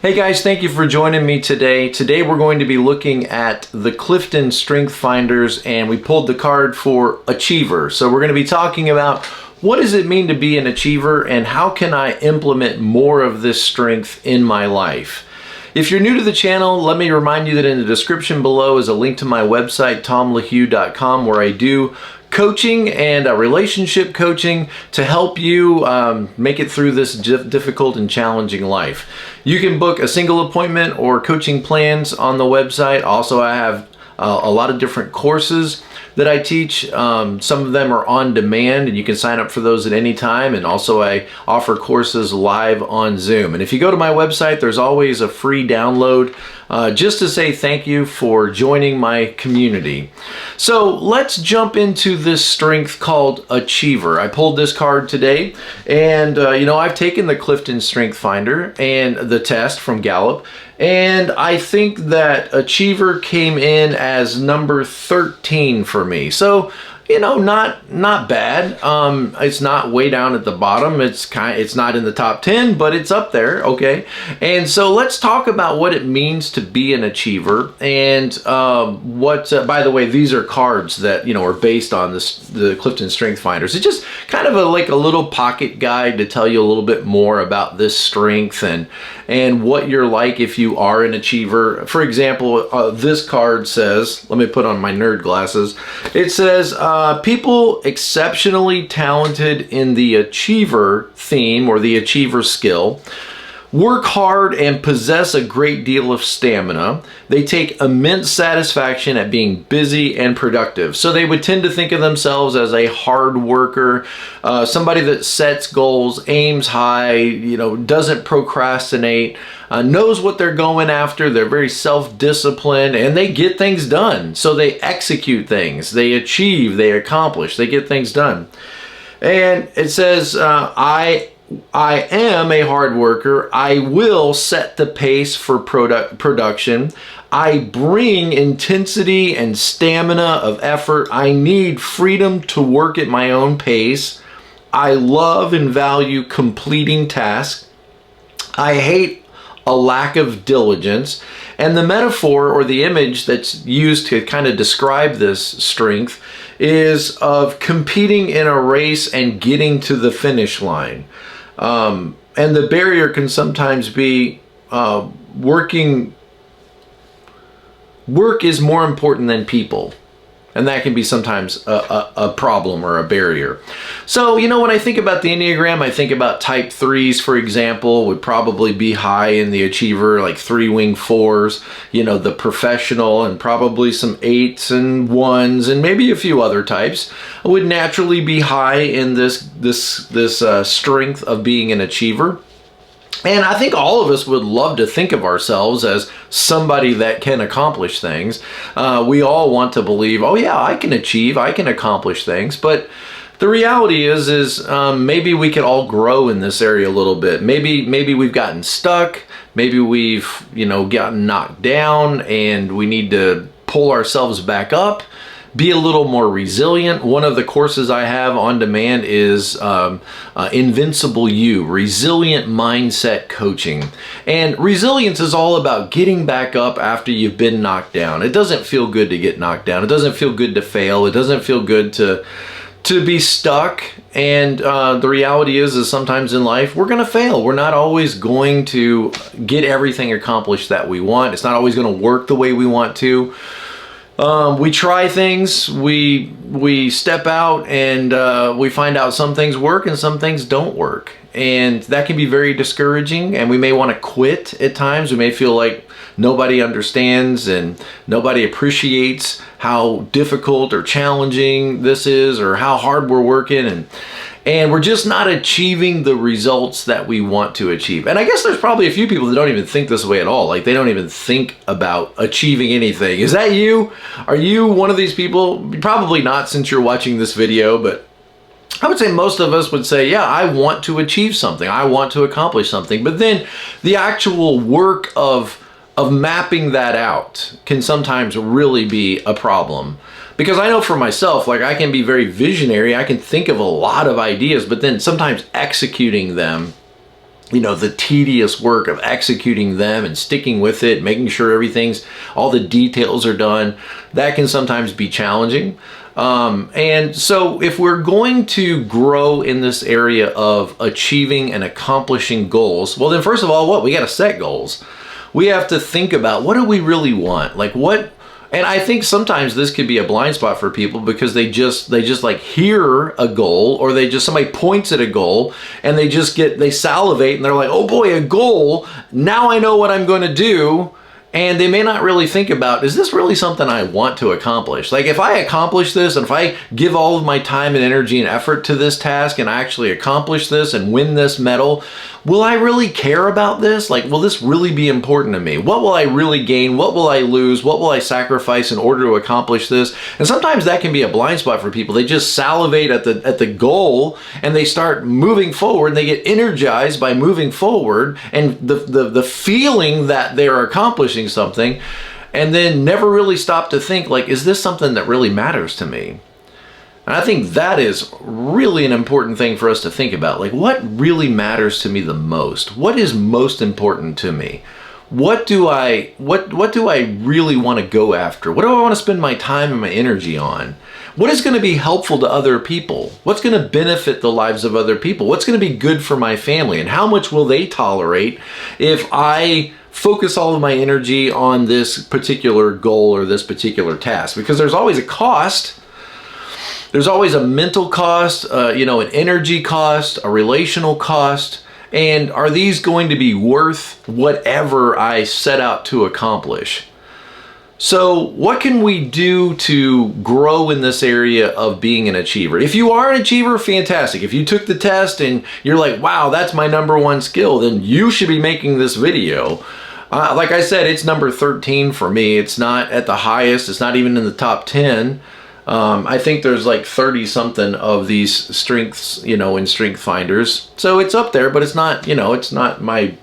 Hey guys, thank you for joining me today. Today we're going to be looking at the Clifton StrengthsFinders, and we pulled the card for Achiever. So we're going to be talking about what does it mean to be an achiever and how can I implement more of this strength in my life. If you're new to the channel, let me remind you that in the description below is a link to my website, tomlahue.com, where I do coaching and relationship coaching to help you make it through this difficult and challenging life. You can book a single appointment or coaching plans on the website. Also, I have a lot of different courses that I teach. Some of them are on demand and you can sign up for those at any time. And also I offer courses live on Zoom. And if you go to my website, there's always a free download just to say thank you for joining my community. So let's jump into this strength called Achiever. I pulled this card today, and I've taken the Clifton StrengthsFinder and the test from Gallup, and I think that Achiever came in as number 13 for me. So, not bad. It's not way down at the bottom. It's not in the top 10, but it's up there, okay? And so let's talk about what it means to be an achiever, and by the way, these are cards that, are based on the Clifton StrengthsFinders. It's just kind of like a little pocket guide to tell you a little bit more about this strength and what you're like if you are an achiever. For example, this card says, let me put on my nerd glasses. It says, people exceptionally talented in the achiever theme or the achiever skill work hard and possess a great deal of stamina. They take immense satisfaction at being busy and productive. So they would tend to think of themselves as a hard worker, somebody that sets goals, aims high, doesn't procrastinate, knows what they're going after. They're very self-disciplined and they get things done. So they execute things, they achieve, they accomplish, they get things done. And it says, I am a hard worker. I will set the pace for production. I bring intensity and stamina of effort. I need freedom to work at my own pace. I love and value completing tasks. I hate a lack of diligence. And the metaphor or the image that's used to kind of describe this strength is of competing in a race and getting to the finish line. And the barrier can sometimes be work is more important than people. And that can be sometimes a problem or a barrier. So, when I think about the Enneagram, I think about type 3s, for example, would probably be high in the achiever, like 3-wing 4s, the professional, and probably some 8s and 1s, and maybe a few other types would naturally be high in this strength of being an achiever. And I think all of us would love to think of ourselves as somebody that can accomplish things. We all want to believe, oh yeah, I can achieve, I can accomplish things. But the reality is maybe we could all grow in this area a little bit. Maybe we've gotten stuck. Maybe we've, gotten knocked down and we need to pull ourselves back up. Be a little more resilient. One of the courses I have on demand is Invincible You, Resilient Mindset Coaching. And resilience is all about getting back up after you've been knocked down. It doesn't feel good to get knocked down. It doesn't feel good to fail. It doesn't feel good to be stuck. And the reality is sometimes in life we're going to fail. We're not always going to get everything accomplished that we want. It's not always going to work the way we want to. We try things, we step out, and we find out some things work and some things don't work. And that can be very discouraging, and we may want to quit at times. We may feel like nobody understands and nobody appreciates how difficult or challenging this is or how hard we're working, and we're just not achieving the results that we want to achieve. And I guess there's probably a few people that don't even think this way at all. Like, they don't even think about achieving anything. Is that you? Are you one of these people? Probably not, since you're watching this video, but I would say most of us would say, yeah, I want to achieve something. I want to accomplish something. But then the actual work of mapping that out can sometimes really be a problem. Because I know for myself, like, I can be very visionary. I can think of a lot of ideas, but then sometimes executing them the tedious work of executing them and sticking with it, making sure all the details are done, that can sometimes be challenging. And so if we're going to grow in this area of achieving and accomplishing goals, well then first of all, we got to set goals. We have to think about, what do we really want? And I think sometimes this could be a blind spot for people because they just like hear a goal, or somebody points at a goal and they salivate and they're like, oh boy, a goal. Now I know what I'm going to do. And they may not really think about, is this really something I want to accomplish? Like if I accomplish this, and if I give all of my time and energy and effort to this task and I actually accomplish this and win this medal, will I really care about this? Like, will this really be important to me? What will I really gain? What will I lose? What will I sacrifice in order to accomplish this? And sometimes that can be a blind spot for people. They just salivate at the goal and they start moving forward and they get energized by moving forward and the feeling that they're accomplishing something, and then never really stop to think, like, is this something that really matters to me? And I think that is really an important thing for us to think about. Like, what really matters to me the most? What is most important to me? What do I really want to go after? What do I want to spend my time and my energy on? What is going to be helpful to other people? What's going to benefit the lives of other people? What's going to be good for my family? And how much will they tolerate if I focus all of my energy on this particular goal or this particular task? Because there's always a cost. There's always a mental cost, an energy cost, a relational cost. And are these going to be worth whatever I set out to accomplish? So what can we do to grow in this area of being an achiever? If you are an achiever, fantastic. If you took the test and you're like, wow, that's my #1 skill, then you should be making this video. Like I said, it's number 13 for me. It's not at the highest. It's not even in the top 10. I think there's like 30 something of these strengths, in StrengthsFinders. So it's up there, but it's not, it's not my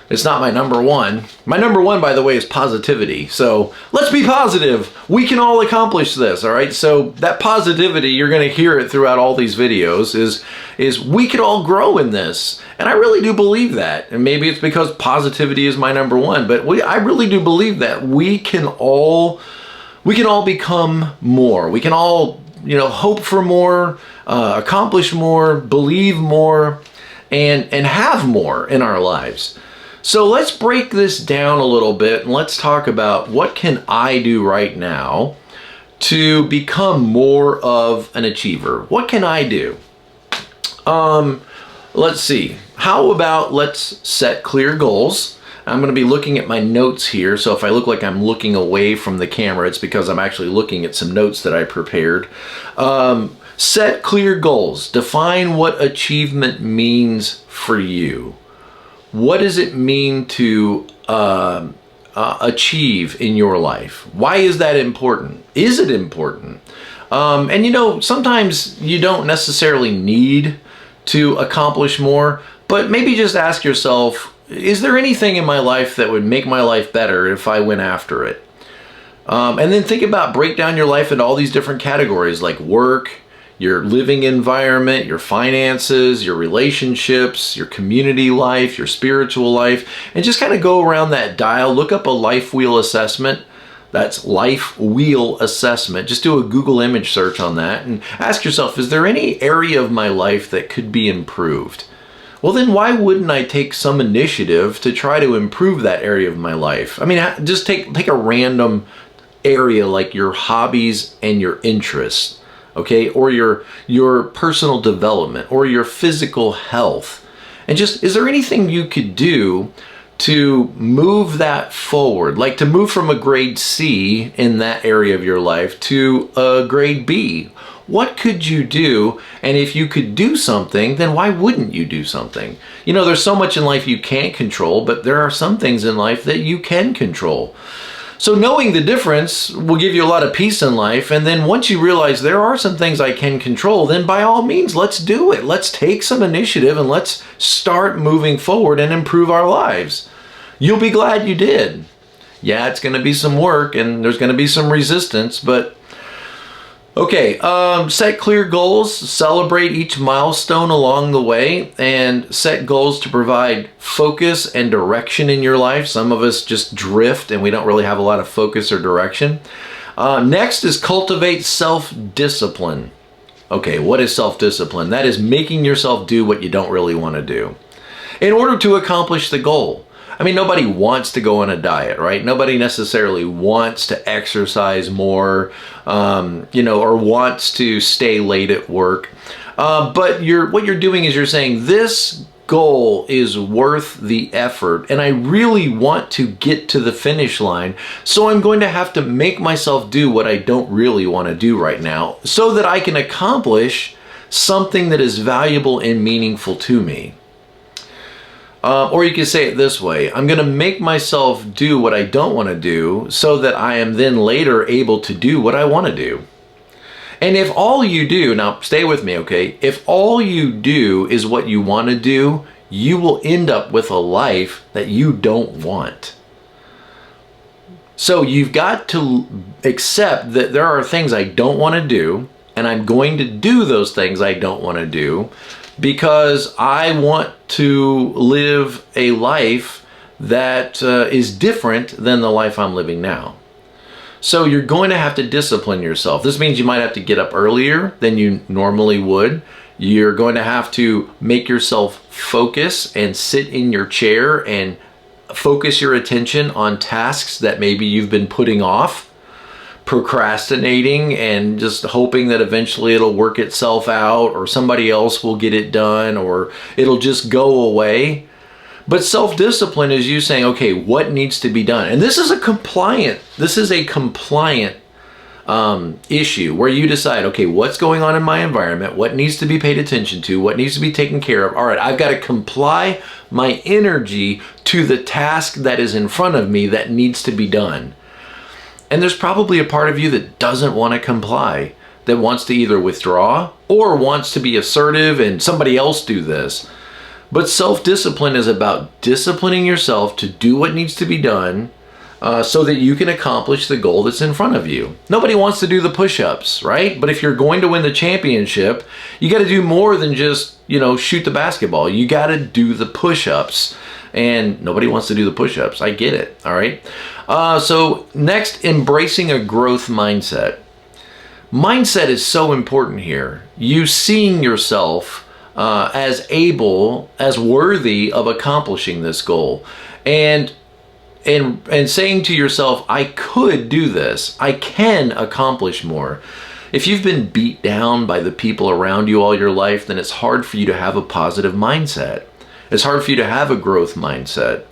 #1. My #1, by the way, is positivity. So let's be positive. We can all accomplish this, all right? So that positivity, you're going to hear it throughout all these videos, is we can all grow in this. And I really do believe that. And maybe it's because positivity is my #1, but I really do believe that we can all become more. We can all, hope for more, accomplish more, believe more, and have more in our lives. So let's break this down a little bit and let's talk about, what can I do right now to become more of an achiever? What can I do? Let's see. How about let's set clear goals? I'm going to be looking at my notes here, so if I look like I'm looking away from the camera, it's because I'm actually looking at some notes that I prepared. Set clear goals. Define what achievement means for you. What does it mean to achieve in your life? Why is that important? Is it important? And sometimes you don't necessarily need to accomplish more, but maybe just ask yourself, is there anything in my life that would make my life better if I went after it? And then break down your life into all these different categories, like work, your living environment, your finances, your relationships, your community life, your spiritual life, and just kind of go around that dial. Look up a life wheel assessment. That's life wheel assessment. Just do a Google image search on that and ask yourself, is there any area of my life that could be improved? Well, then why wouldn't I take some initiative to try to improve that area of my life? I mean, just take a random area like your hobbies and your interests, okay? Or your personal development or your physical health. And just, is there anything you could do to move that forward? Like to move from a grade C in that area of your life to a grade B. What could you do? And if you could do something, then why wouldn't you do something? There's so much in life you can't control, but there are some things in life that you can control. So knowing the difference will give you a lot of peace in life. And then once you realize there are some things I can control, then by all means, let's do it. Let's take some initiative and let's start moving forward and improve our lives. You'll be glad you did. Yeah, it's going to be some work and there's going to be some resistance, but Okay, set clear goals, celebrate each milestone along the way, and set goals to provide focus and direction in your life. Some of us just drift and we don't really have a lot of focus or direction. Next is cultivate self-discipline. Okay, what is self-discipline? That is making yourself do what you don't really want to do in order to accomplish the goal. I mean, nobody wants to go on a diet, right? Nobody necessarily wants to exercise more, or wants to stay late at work. But what you're doing is you're saying this goal is worth the effort and I really want to get to the finish line. So I'm going to have to make myself do what I don't really want to do right now so that I can accomplish something that is valuable and meaningful to me. Or you can say it this way, I'm going to make myself do what I don't want to do so that I am then later able to do what I want to do. And if all you do, now stay with me, okay? If all you do is what you want to do, you will end up with a life that you don't want. So you've got to accept that there are things I don't want to do, and I'm going to do those things I don't want to do because I want to live a life that is different than the life I'm living now. So you're going to have to discipline yourself. This means you might have to get up earlier than you normally would. You're going to have to make yourself focus and sit in your chair and focus your attention on tasks that maybe you've been putting off, procrastinating and just hoping that eventually it'll work itself out or somebody else will get it done or it'll just go away. But self-discipline is you saying, okay, what needs to be done? And this is a compliant issue where you decide, okay, what's going on in my environment? What needs to be paid attention to? What needs to be taken care of? All right, I've got to comply my energy to the task that is in front of me that needs to be done. And there's probably a part of you that doesn't want to comply, that wants to either withdraw or wants to be assertive and somebody else do this. But self-discipline is about disciplining yourself to do what needs to be done so that you can accomplish the goal that's in front of you. Nobody wants to do the push-ups, right? But if you're going to win the championship, you got to do more than just, shoot the basketball. You got to do the push-ups. And nobody wants to do the push-ups. I get it, all right? So next, embracing a growth mindset. Mindset is so important here. You seeing yourself as able, as worthy of accomplishing this goal. And saying to yourself, I could do this. I can accomplish more. If you've been beat down by the people around you all your life, then it's hard for you to have a positive mindset. It's hard for you to have a growth mindset.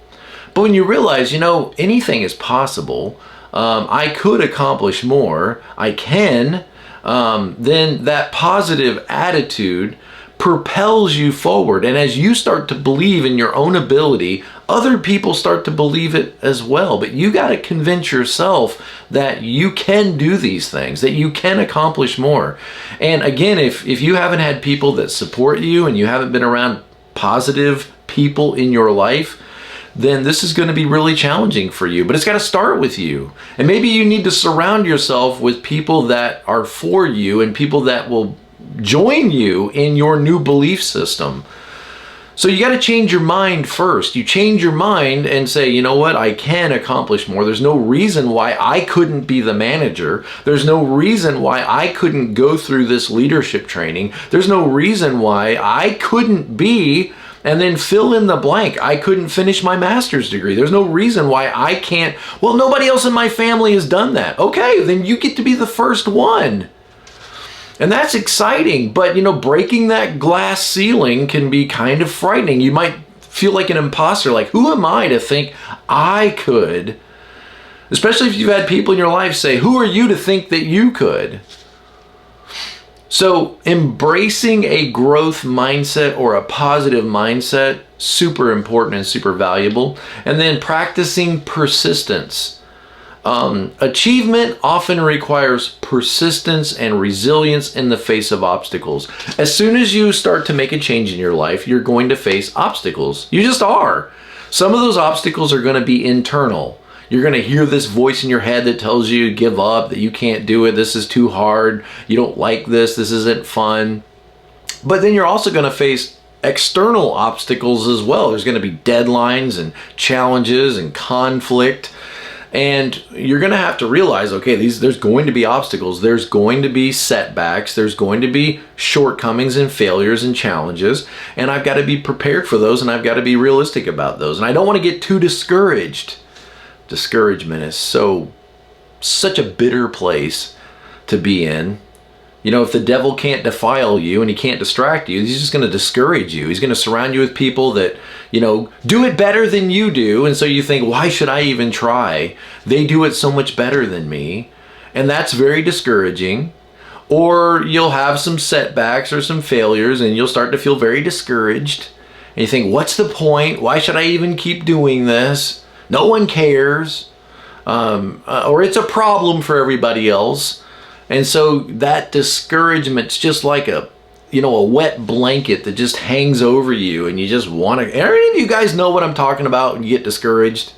But when you realize, anything is possible, I could accomplish more, I can, then that positive attitude propels you forward. And as you start to believe in your own ability, other people start to believe it as well. But you got to convince yourself that you can do these things, that you can accomplish more. And again, if you haven't had people that support you and you haven't been around positive people in your life, then this is going to be really challenging for you. But it's got to start with you. And maybe you need to surround yourself with people that are for you and people that will join you in your new belief system. So you got to change your mind first. You change your mind and say, you know what, I can accomplish more. There's no reason why I couldn't be the manager. There's no reason why I couldn't go through this leadership training. There's no reason why I couldn't be, and then fill in the blank. I couldn't finish my master's degree. There's no reason why I can't. Well, nobody else in my family has done that. Okay, then you get to be the first one. And that's exciting, but breaking that glass ceiling can be kind of frightening. You might feel like an imposter, like, who am I to think I could? Especially if you've had people in your life say, who are you to think that you could? So embracing a growth mindset or a positive mindset, super important and super valuable. And then practicing persistence. Achievement often requires persistence and resilience in the face of obstacles. As soon as you start to make a change in your life, you're going to face obstacles. You just are. Some of those obstacles are going to be internal. You're going to hear this voice in your head that tells you to give up, that you can't do it, this is too hard, you don't like this isn't fun. But then you're also going to face external obstacles as well. There's going to be deadlines and challenges and conflict. And you're going to have to realize, okay, there's going to be obstacles, there's going to be setbacks, there's going to be shortcomings and failures and challenges, and I've got to be prepared for those, and I've got to be realistic about those. And I don't want to get too discouraged. Discouragement is such a bitter place to be in. You know, if the devil can't defile you and he can't distract you, he's just going to discourage you. He's going to surround you with people that, you know, do it better than you do. And so you think, why should I even try? They do it so much better than me. And that's very discouraging. Or you'll have some setbacks or some failures and you'll start to feel very discouraged. And you think, what's the point? Why should I even keep doing this? No one cares. Or it's a problem for everybody else. And so that discouragement's just like a wet blanket that just hangs over you, and you just want to. Any of you guys know what I'm talking about when you get discouraged?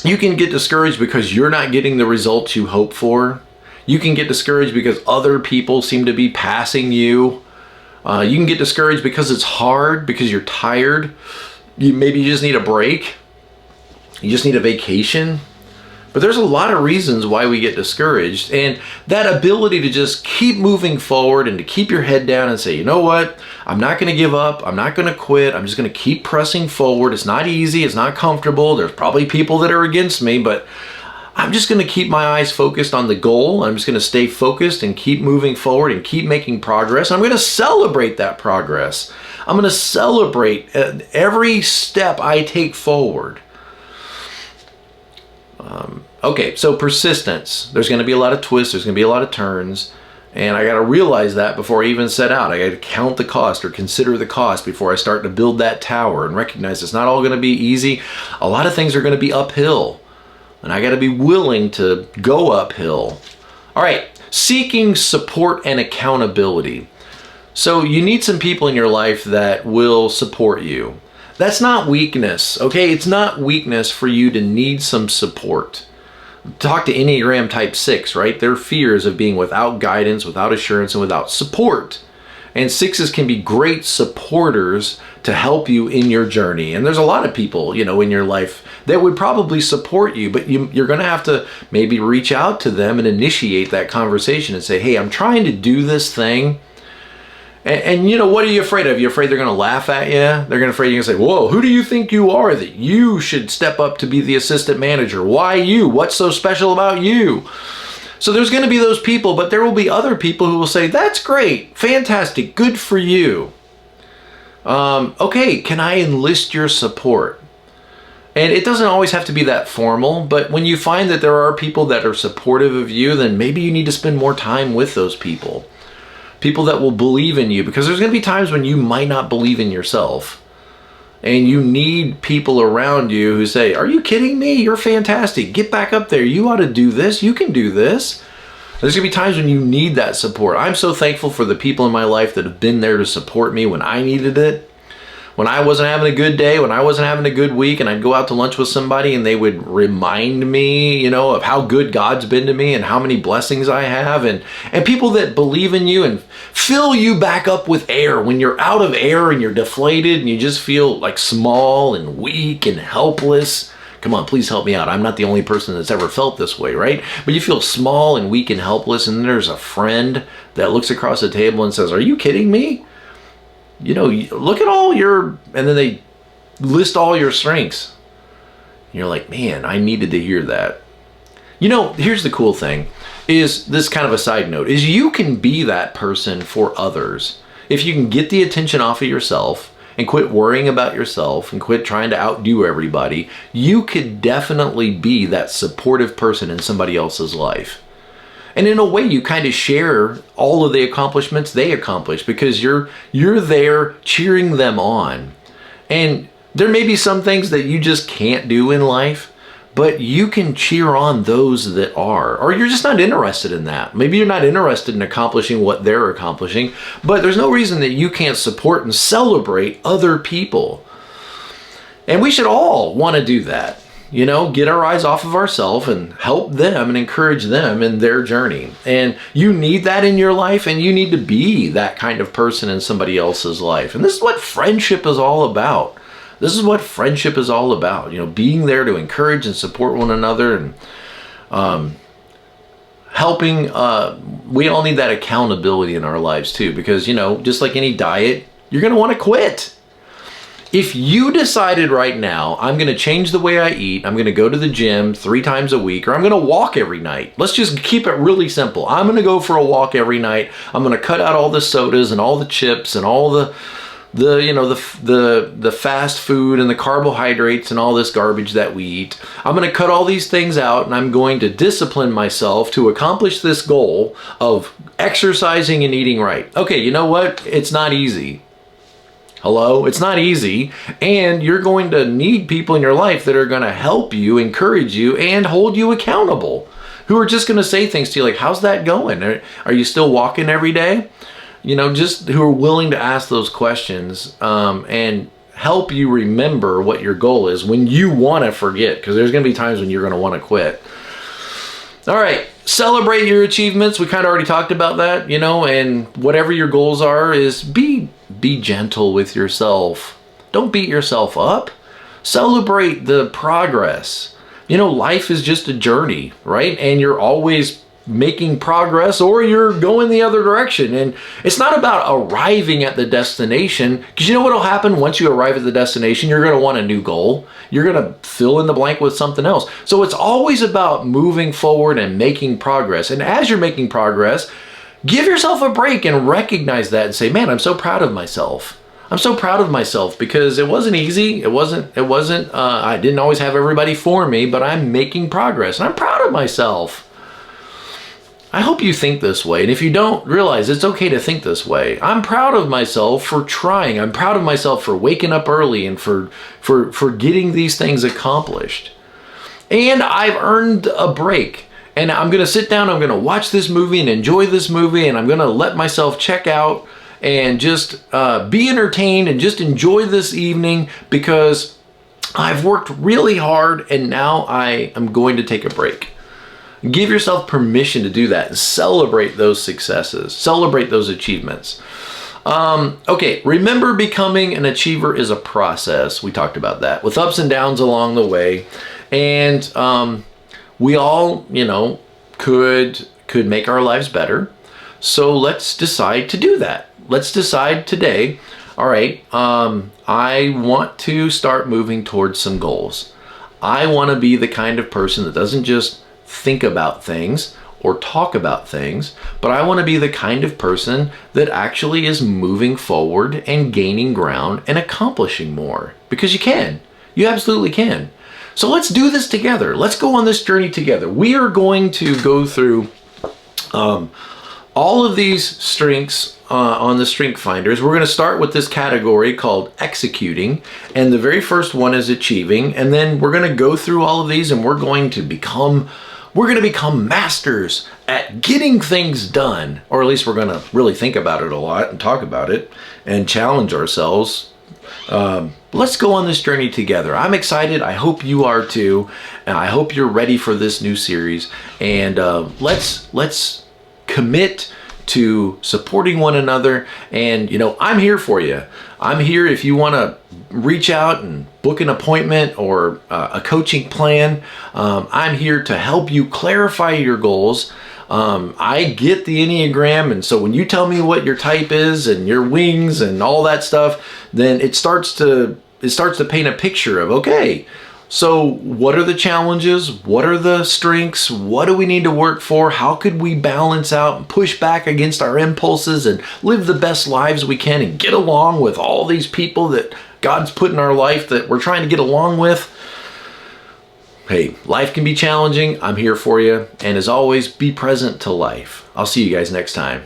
You can get discouraged because you're not getting the results you hope for. You can get discouraged because other people seem to be passing you. You can get discouraged because it's hard, because you're tired. Maybe you just need a break. You just need a vacation. But there's a lot of reasons why we get discouraged, and that ability to just keep moving forward and to keep your head down and say, you know what, I'm not going to give up, I'm not going to quit, I'm just going to keep pressing forward. It's not easy, it's not comfortable, there's probably people that are against me, but I'm just going to keep my eyes focused on the goal. I'm just going to stay focused and keep moving forward and keep making progress. I'm going to celebrate that progress. I'm going to celebrate every step I take forward. Okay, so persistence. There's going to be a lot of twists, there's going to be a lot of turns, and I got to realize that before I even set out. I got to count the cost or consider the cost before I start to build that tower, and recognize it's not all going to be easy. A lot of things are going to be uphill, and I got to be willing to go uphill. All right, seeking support and accountability. So you need some people in your life that will support you. That's not weakness, okay? It's not weakness for you to need some support. Talk to Enneagram Type 6, right? Their fears of being without guidance, without assurance, and without support. And 6s can be great supporters to help you in your journey. And there's a lot of people, you know, in your life that would probably support you, but you're going to have to maybe reach out to them and initiate that conversation and say, hey, I'm trying to do this thing. And you know, what are you afraid of? You're afraid they're going to laugh at you? They're going to afraid you're going to say, whoa, who do you think you are that you should step up to be the assistant manager? Why you? What's so special about you? So there's going to be those people, but there will be other people who will say, that's great, fantastic, good for you. Okay, can I enlist your support? And it doesn't always have to be that formal, but when you find that there are people that are supportive of you, then maybe you need to spend more time with those people. People that will believe in you, because there's going to be times when you might not believe in yourself. And you need people around you who say, are you kidding me? You're fantastic. Get back up there. You ought to do this. You can do this. There's going to be times when you need that support. I'm so thankful for the people in my life that have been there to support me when I needed it. When I wasn't having a good day, when I wasn't having a good week, and I'd go out to lunch with somebody and they would remind me, you know, of how good God's been to me and how many blessings I have, and people that believe in you and fill you back up with air when you're out of air and you're deflated and you just feel like small and weak and helpless. Come on, please help me out. I'm not the only person that's ever felt this way, right? But you feel small and weak and helpless, and then there's a friend that looks across the table and says, are you kidding me? You know, look at all your, and then they list all your strengths. You're like, man, I needed to hear that. You know, here's the cool thing, is this kind of a side note, is you can be that person for others. If you can get the attention off of yourself and quit worrying about yourself and quit trying to outdo everybody, you could definitely be that supportive person in somebody else's life. And in a way, you kind of share all of the accomplishments they accomplish, because you're there cheering them on. And there may be some things that you just can't do in life, but you can cheer on those that are. Or you're just not interested in that. Maybe you're not interested in accomplishing what they're accomplishing, but there's no reason that you can't support and celebrate other people. And we should all want to do that. you know, get our eyes off of ourselves and help them and encourage them in their journey. And you need that in your life, and you need to be that kind of person in somebody else's life. And this is what friendship is all about. This is what friendship is all about, you know, being there to encourage and support one another, and helping. We all need that accountability in our lives too, because, you know, just like any diet, you're going to want to quit. If you decided right now, I'm going to change the way I eat, I'm going to go to the gym 3 times a week, or I'm going to walk every night. Let's just keep it really simple. I'm going to go for a walk every night. I'm going to cut out all the sodas and all the chips and all the fast food and the carbohydrates and all this garbage that we eat. I'm going to cut all these things out, and I'm going to discipline myself to accomplish this goal of exercising and eating right. Okay, you know what? It's not easy. Hello? It's not easy, and you're going to need people in your life that are going to help you, encourage you, and hold you accountable, who are just going to say things to you like, how's that going? Are you still walking every day? You know, just who are willing to ask those questions and help you remember what your goal is when you want to forget, because there's going to be times when you're going to want to quit. All right, celebrate your achievements. We kind of already talked about that, you know, and whatever your goals are, is be gentle with yourself. Don't beat yourself up. Celebrate the progress. You know, life is just a journey, right? And you're always making progress, or you're going the other direction. And it's not about arriving at the destination, because you know what will happen once you arrive at the destination? You're going to want a new goal. You're going to fill in the blank with something else. So it's always about moving forward and making progress. And as you're making progress, give yourself a break and recognize that and say, man, I'm so proud of myself. I'm so proud of myself, because it wasn't easy. I didn't always have everybody for me, but I'm making progress and I'm proud of myself. I hope you think this way, and if you don't, realize it's okay to think this way. I'm proud of myself for trying. I'm proud of myself for waking up early and for getting these things accomplished. And I've earned a break, and I'm going to sit down, I'm going to watch this movie and enjoy this movie, and I'm going to let myself check out and just be entertained and just enjoy this evening, because I've worked really hard and now I am going to take a break. Give yourself permission to do that and celebrate those successes, celebrate those achievements. Okay, remember, becoming an achiever is a process. We talked about that, with ups and downs along the way. And we all, you know, could make our lives better. So let's decide to do that. Let's decide today, all right, I want to start moving towards some goals. I want to be the kind of person that doesn't just think about things or talk about things, but I want to be the kind of person that actually is moving forward and gaining ground and accomplishing more. Because you can. You absolutely can. So let's do this together. Let's go on this journey together. We are going to go through all of these strengths on the Strength Finders. We're going to start with this category called executing, and the very first one is achieving, and then we're going to go through all of these, and we're going to become masters at getting things done, or at least we're going to really think about it a lot and talk about it and challenge ourselves. Let's go on this journey together. I'm excited. I hope you are too. And I hope you're ready for this new series. And let's commit to supporting one another. And, you know, I'm here for you. I'm here if you want to reach out and book an appointment or a coaching plan. I'm here to help you clarify your goals. I get the Enneagram, and so when you tell me what your type is and your wings and all that stuff, then it starts to paint a picture of, okay, so what are the challenges? What are the strengths? What do we need to work for? How could we balance out and push back against our impulses and live the best lives we can and get along with all these people that God's put in our life that we're trying to get along with? Hey, life can be challenging. I'm here for you. And as always, be present to life. I'll see you guys next time.